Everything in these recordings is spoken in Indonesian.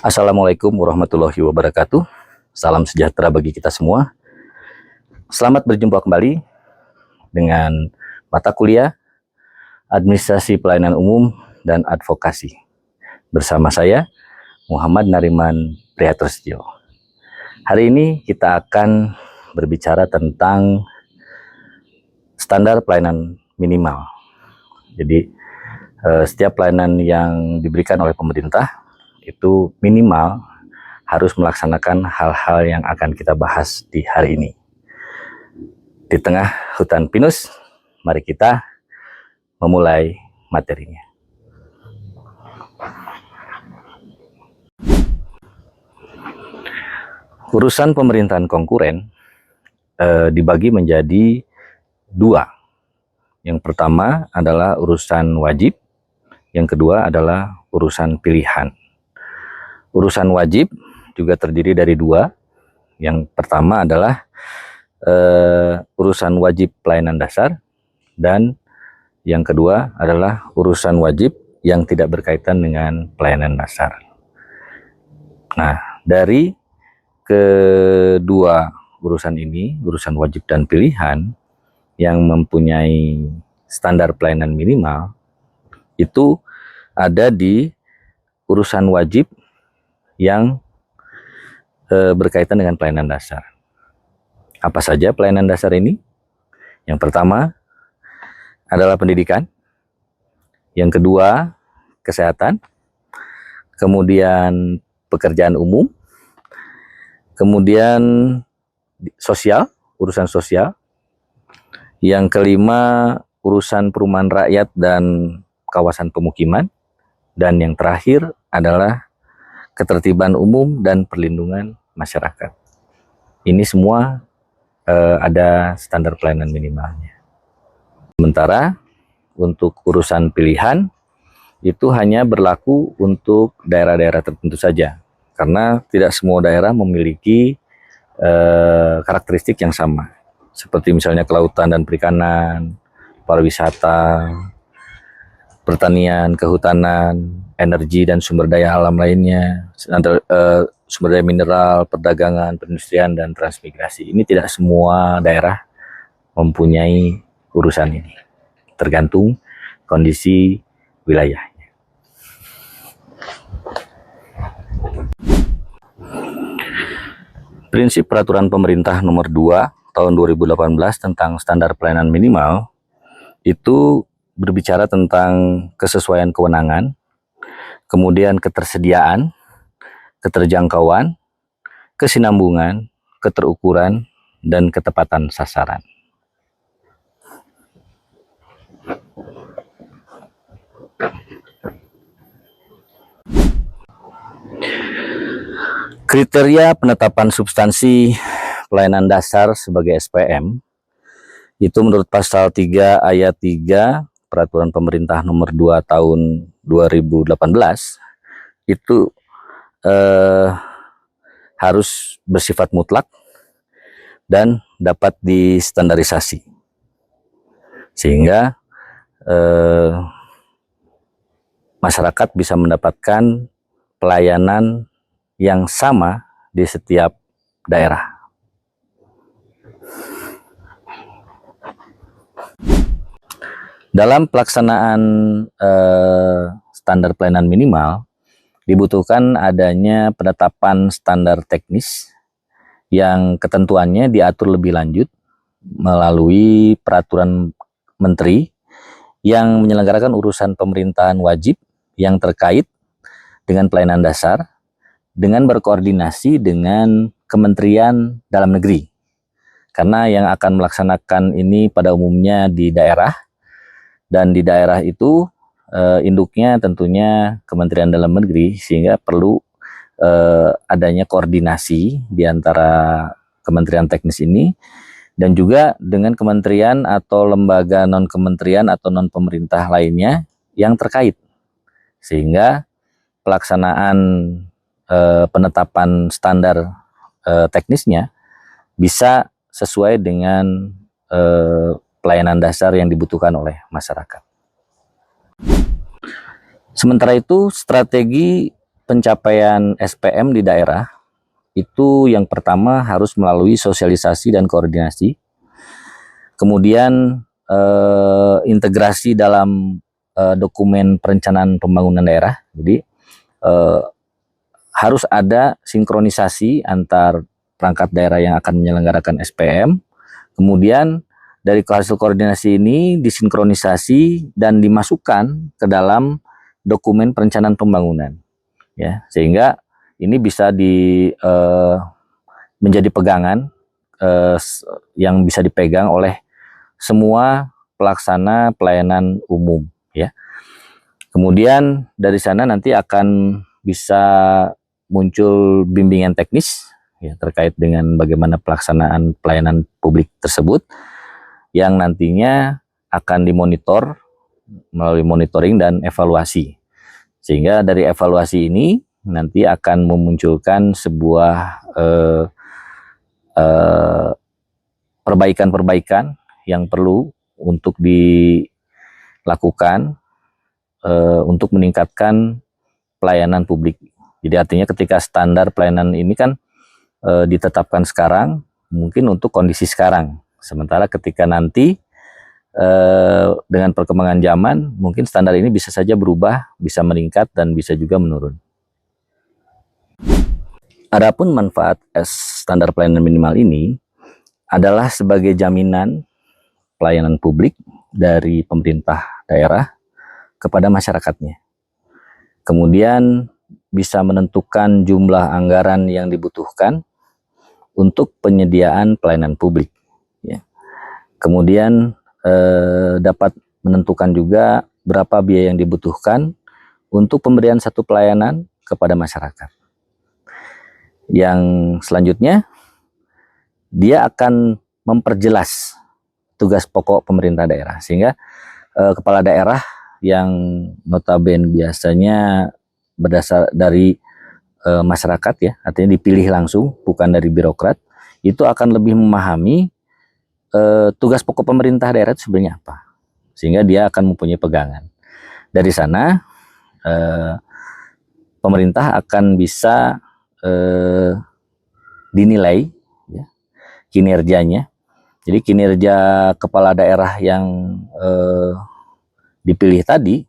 Assalamualaikum warahmatullahi wabarakatuh. Salam sejahtera bagi kita semua. Selamat berjumpa kembali dengan mata kuliah Administrasi Pelayanan Umum dan Advokasi. Bersama saya, Muhammad Nariman Prihatrejo. Hari ini kita akan berbicara tentang standar pelayanan minimal. Jadi, setiap pelayanan yang diberikan oleh pemerintah itu minimal harus melaksanakan hal-hal yang akan kita bahas di hari ini. Di tengah hutan pinus, mari kita memulai materinya. Urusan pemerintahan konkuren dibagi menjadi dua. Yang pertama adalah urusan wajib, yang kedua adalah urusan pilihan. Urusan wajib juga terdiri dari dua. Yang pertama adalah urusan wajib pelayanan dasar, dan yang kedua adalah urusan wajib yang tidak berkaitan dengan pelayanan dasar. Nah, dari kedua urusan ini, urusan wajib dan pilihan yang mempunyai standar pelayanan minimal, itu ada di urusan wajib yang berkaitan dengan pelayanan dasar. Apa saja pelayanan dasar ini? Yang pertama adalah pendidikan, yang kedua kesehatan, kemudian pekerjaan umum, kemudian sosial, urusan sosial, yang kelima urusan perumahan rakyat dan kawasan pemukiman, dan yang terakhir adalah ketertiban umum dan perlindungan masyarakat. Ini semua ada standar pelayanan minimalnya. Sementara untuk urusan pilihan itu hanya berlaku untuk daerah-daerah tertentu saja, karena tidak semua daerah memiliki karakteristik yang sama. Seperti misalnya kelautan dan perikanan, pariwisata, pertanian, kehutanan, energi dan sumber daya alam lainnya, sumber daya mineral, perdagangan, perindustrian, dan transmigrasi. Ini tidak semua daerah mempunyai urusan ini, tergantung kondisi wilayahnya. Prinsip Peraturan Pemerintah Nomor 2 Tahun 2018 tentang Standar Pelayanan Minimal itu berbicara tentang kesesuaian kewenangan, kemudian ketersediaan, keterjangkauan, kesinambungan, keterukuran, dan ketepatan sasaran. Kriteria penetapan substansi pelayanan dasar sebagai SPM itu menurut pasal 3 ayat 3 Peraturan Pemerintah Nomor 2 Tahun 2018 itu harus bersifat mutlak dan dapat distandarisasi, sehingga masyarakat bisa mendapatkan pelayanan yang sama di setiap daerah. Dalam pelaksanaan standar pelayanan minimal, dibutuhkan adanya penetapan standar teknis yang ketentuannya diatur lebih lanjut melalui peraturan menteri yang menyelenggarakan urusan pemerintahan wajib yang terkait dengan pelayanan dasar dengan berkoordinasi dengan Kementerian Dalam Negeri. Karena yang akan melaksanakan ini pada umumnya di daerah, dan di daerah itu induknya tentunya Kementerian Dalam Negeri, sehingga perlu adanya koordinasi di antara kementerian teknis ini dan juga dengan kementerian atau lembaga non-kementerian atau non-pemerintah lainnya yang terkait, sehingga pelaksanaan penetapan standar teknisnya bisa sesuai dengan pelayanan dasar yang dibutuhkan oleh masyarakat. Sementara itu, strategi pencapaian SPM di daerah itu yang pertama harus melalui sosialisasi dan koordinasi, kemudian integrasi dalam dokumen perencanaan pembangunan daerah. Jadi harus ada sinkronisasi antar perangkat daerah yang akan menyelenggarakan SPM. Kemudian dari hasil koordinasi ini disinkronisasi dan dimasukkan ke dalam dokumen perencanaan pembangunan, ya, sehingga ini bisa menjadi pegangan yang bisa dipegang oleh semua pelaksana pelayanan umum, ya. Kemudian dari sana nanti akan bisa muncul bimbingan teknis, ya, terkait dengan bagaimana pelaksanaan pelayanan publik tersebut, yang nantinya akan dimonitor melalui monitoring dan evaluasi. Sehingga dari evaluasi ini nanti akan memunculkan sebuah perbaikan-perbaikan yang perlu untuk dilakukan untuk meningkatkan pelayanan publik. Jadi artinya ketika standar pelayanan ini kan ditetapkan sekarang, mungkin untuk kondisi sekarang. Sementara ketika nanti dengan perkembangan zaman, mungkin standar ini bisa saja berubah, bisa meningkat, dan bisa juga menurun. Adapun manfaat standar pelayanan minimal ini adalah sebagai jaminan pelayanan publik dari pemerintah daerah kepada masyarakatnya. Kemudian bisa menentukan jumlah anggaran yang dibutuhkan untuk penyediaan pelayanan publik, ya. Kemudian dapat menentukan juga berapa biaya yang dibutuhkan untuk pemberian satu pelayanan kepada masyarakat. Yang selanjutnya, dia akan memperjelas tugas pokok pemerintah daerah, sehingga kepala daerah yang notabene biasanya berdasar dari masyarakat, ya, artinya dipilih langsung bukan dari birokrat, itu akan lebih memahami tugas pokok pemerintah daerah itu sebenarnya apa, sehingga dia akan mempunyai pegangan. Dari sana pemerintah akan bisa dinilai, ya, kinerjanya. Jadi kinerja kepala daerah yang dipilih tadi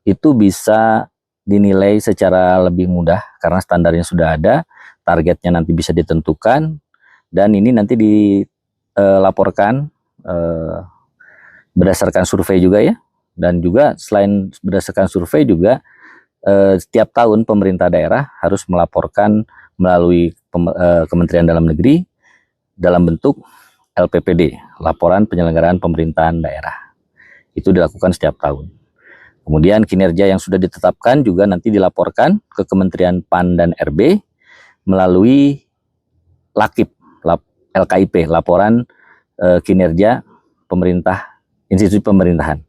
itu bisa dinilai secara lebih mudah karena standarnya sudah ada, targetnya nanti bisa ditentukan, dan ini nanti dilaporkan berdasarkan survei juga, ya. Dan juga selain berdasarkan survei juga setiap tahun pemerintah daerah harus melaporkan melalui Kementerian Dalam Negeri dalam bentuk LPPD, Laporan Penyelenggaraan Pemerintahan Daerah. Itu dilakukan setiap tahun. Kemudian kinerja yang sudah ditetapkan juga nanti dilaporkan ke Kementerian PAN dan RB melalui LAKIP, LKIP, Laporan Kinerja Pemerintah, Institusi Pemerintahan.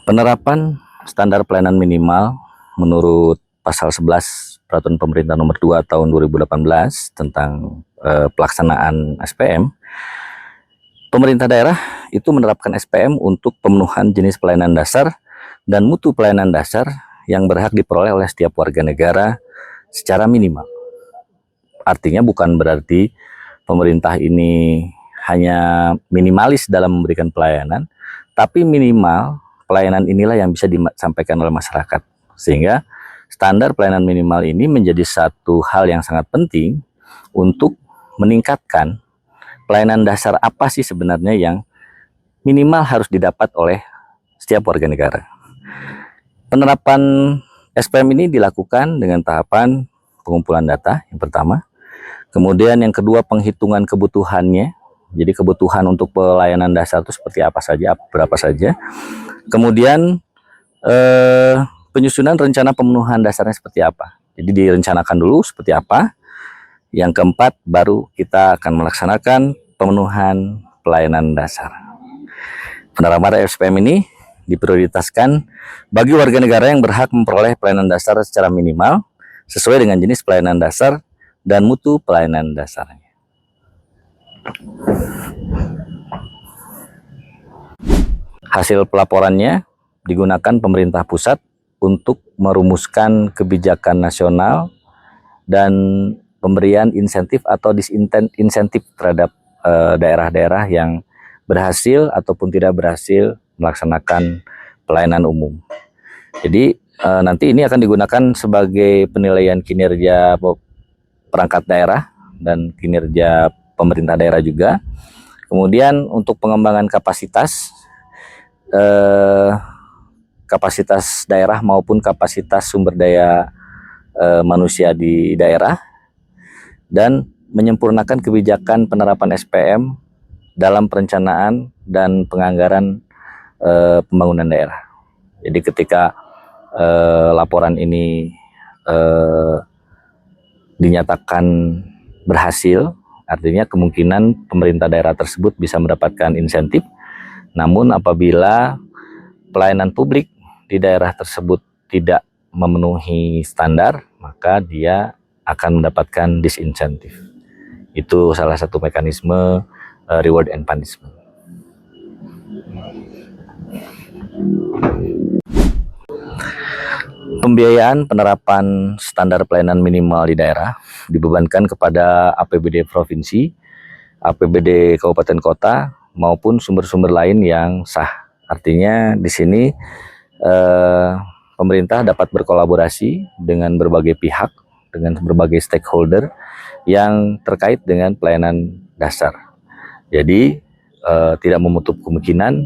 Penerapan standar pelayanan minimal menurut Pasal 11 Peraturan Pemerintah Nomor 2 Tahun 2018 tentang pelaksanaan SPM, pemerintah daerah itu menerapkan SPM untuk pemenuhan jenis pelayanan dasar dan mutu pelayanan dasar yang berhak diperoleh oleh setiap warga negara secara minimal. Artinya bukan berarti pemerintah ini hanya minimalis dalam memberikan pelayanan, tapi minimal pelayanan inilah yang bisa disampaikan oleh masyarakat. Sehingga standar pelayanan minimal ini menjadi satu hal yang sangat penting untuk meningkatkan pelayanan dasar apa sih sebenarnya yang minimal harus didapat oleh setiap warga negara. Penerapan SPM ini dilakukan dengan tahapan pengumpulan data yang pertama, kemudian yang kedua penghitungan kebutuhannya. Jadi kebutuhan untuk pelayanan dasar itu seperti apa saja, berapa saja. Kemudian penyusunan rencana pemenuhan dasarnya seperti apa. Jadi direncanakan dulu seperti apa. Yang keempat, baru kita akan melaksanakan pemenuhan pelayanan dasar. Penerapan SPM ini diprioritaskan bagi warga negara yang berhak memperoleh pelayanan dasar secara minimal sesuai dengan jenis pelayanan dasar dan mutu pelayanan dasarnya. Hasil pelaporannya digunakan pemerintah pusat untuk merumuskan kebijakan nasional dan pemberian insentif atau disinsentif terhadap daerah-daerah yang berhasil ataupun tidak berhasil melaksanakan pelayanan umum. Jadi nanti ini akan digunakan sebagai penilaian kinerja perangkat daerah dan kinerja pemerintah daerah juga. Kemudian untuk pengembangan kapasitas daerah maupun kapasitas sumber daya manusia di daerah, dan menyempurnakan kebijakan penerapan SPM dalam perencanaan dan penganggaran pembangunan daerah. Jadi ketika laporan ini dinyatakan berhasil, artinya kemungkinan pemerintah daerah tersebut bisa mendapatkan insentif. Namun apabila pelayanan publik di daerah tersebut tidak memenuhi standar, maka dia akan mendapatkan disinsentif. Itu salah satu mekanisme reward and punishment. Pembiayaan penerapan standar pelayanan minimal di daerah dibebankan kepada APBD provinsi, APBD kabupaten kota, maupun sumber-sumber lain yang sah. Artinya di sini pemerintah dapat berkolaborasi dengan berbagai pihak, dengan berbagai stakeholder yang terkait dengan pelayanan dasar. Jadi tidak menutup kemungkinan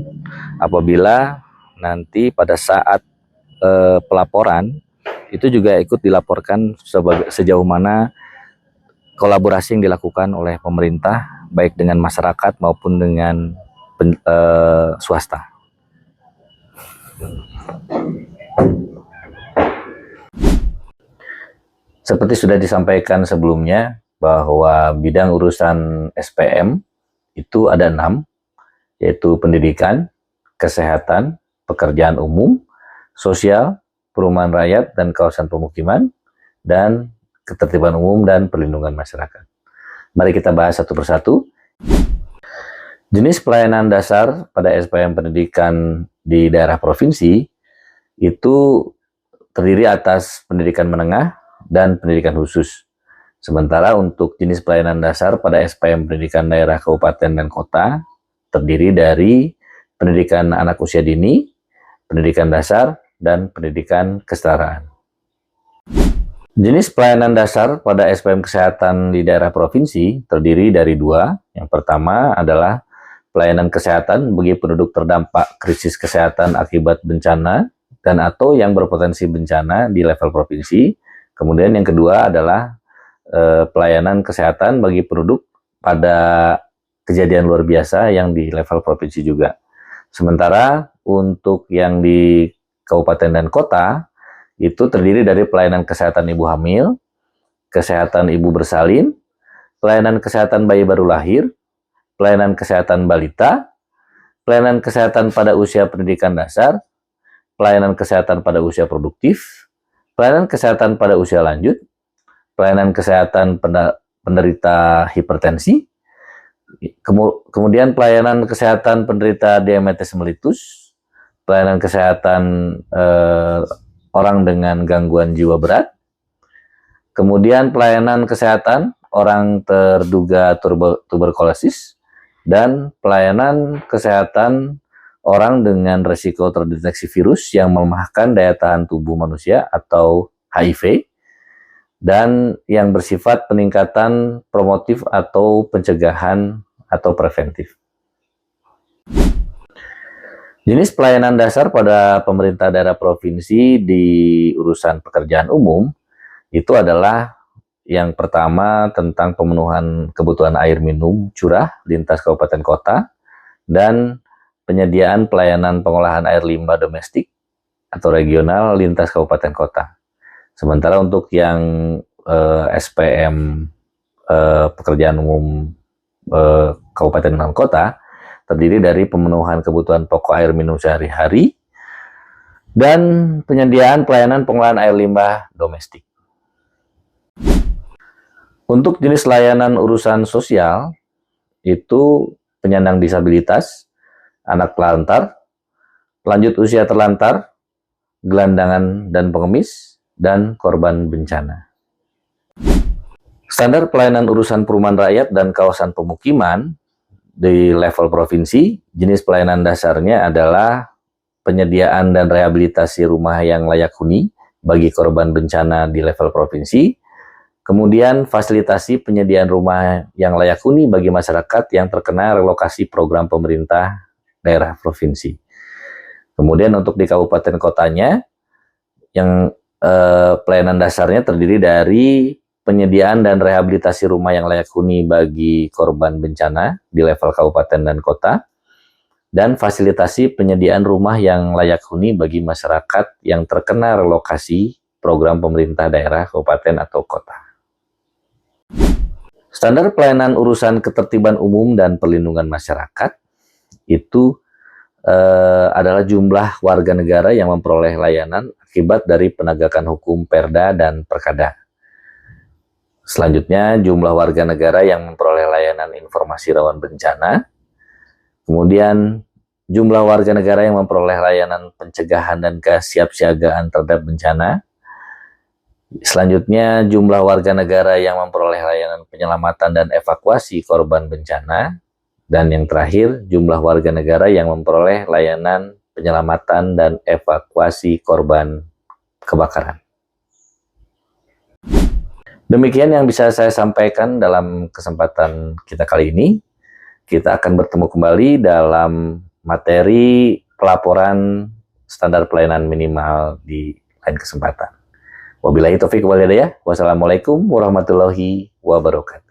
apabila nanti pada saat pelaporan itu juga ikut dilaporkan sejauh mana kolaborasi yang dilakukan oleh pemerintah baik dengan masyarakat maupun dengan swasta. Seperti sudah disampaikan sebelumnya bahwa bidang urusan SPM itu ada 6, yaitu pendidikan, kesehatan, pekerjaan umum, sosial, perumahan rakyat dan kawasan pemukiman, dan ketertiban umum dan perlindungan masyarakat. Mari kita bahas satu persatu. Jenis pelayanan dasar pada SPM pendidikan di daerah provinsi itu terdiri atas pendidikan menengah dan pendidikan khusus. Sementara untuk jenis pelayanan dasar pada SPM pendidikan daerah kabupaten dan kota terdiri dari pendidikan anak usia dini, pendidikan dasar, dan pendidikan kesetaraan. Jenis pelayanan dasar pada SPM kesehatan di daerah provinsi terdiri dari 2. Yang pertama adalah pelayanan kesehatan bagi penduduk terdampak krisis kesehatan akibat bencana dan atau yang berpotensi bencana di level provinsi. Kemudian yang kedua adalah pelayanan kesehatan bagi penduduk pada kejadian luar biasa yang di level provinsi juga. Sementara untuk yang di kabupaten dan kota itu terdiri dari pelayanan kesehatan ibu hamil, kesehatan ibu bersalin, pelayanan kesehatan bayi baru lahir, pelayanan kesehatan balita, pelayanan kesehatan pada usia pendidikan dasar, pelayanan kesehatan pada usia produktif, pelayanan kesehatan pada usia lanjut, pelayanan kesehatan penderita hipertensi, kemudian pelayanan kesehatan penderita diabetes mellitus, pelayanan kesehatan orang dengan gangguan jiwa berat, kemudian pelayanan kesehatan orang terduga tuberkulosis, dan pelayanan kesehatan orang dengan risiko terdeteksi virus yang melemahkan daya tahan tubuh manusia atau HIV, dan yang bersifat peningkatan promotif atau pencegahan atau preventif. Jenis pelayanan dasar pada pemerintah daerah provinsi di urusan pekerjaan umum itu adalah yang pertama tentang pemenuhan kebutuhan air minum curah lintas kabupaten kota dan penyediaan pelayanan pengolahan air limbah domestik atau regional lintas kabupaten kota. Sementara untuk yang SPM pekerjaan umum kabupaten dan kota terdiri dari pemenuhan kebutuhan pokok air minum sehari-hari dan penyediaan pelayanan pengolahan air limbah domestik. Untuk jenis layanan urusan sosial itu penyandang disabilitas, anak terlantar, lanjut usia terlantar, gelandangan dan pengemis, dan korban bencana. Standar pelayanan urusan perumahan rakyat dan kawasan pemukiman di level provinsi, jenis pelayanan dasarnya adalah penyediaan dan rehabilitasi rumah yang layak huni bagi korban bencana di level provinsi, kemudian fasilitasi penyediaan rumah yang layak huni bagi masyarakat yang terkena relokasi program pemerintah daerah provinsi. Kemudian untuk di kabupaten kotanya, yang pelayanan dasarnya terdiri dari penyediaan dan rehabilitasi rumah yang layak huni bagi korban bencana di level kabupaten dan kota, dan fasilitasi penyediaan rumah yang layak huni bagi masyarakat yang terkena relokasi program pemerintah daerah, kabupaten, atau kota. Standar pelayanan urusan ketertiban umum dan perlindungan masyarakat itu adalah jumlah warga negara yang memperoleh layanan akibat dari penegakan hukum Perda dan Perkada. Selanjutnya, jumlah warga negara yang memperoleh layanan informasi rawan bencana. Kemudian, jumlah warga negara yang memperoleh layanan pencegahan dan kesiapsiagaan terhadap bencana. Selanjutnya, jumlah warga negara yang memperoleh layanan penyelamatan dan evakuasi korban bencana. Dan yang terakhir, jumlah warga negara yang memperoleh layanan penyelamatan dan evakuasi korban kebakaran. Demikian yang bisa saya sampaikan dalam kesempatan kita kali ini. Kita akan bertemu kembali dalam materi pelaporan standar pelayanan minimal di lain kesempatan. Wabillahi taufiq wal hidayah. Wassalamualaikum warahmatullahi wabarakatuh.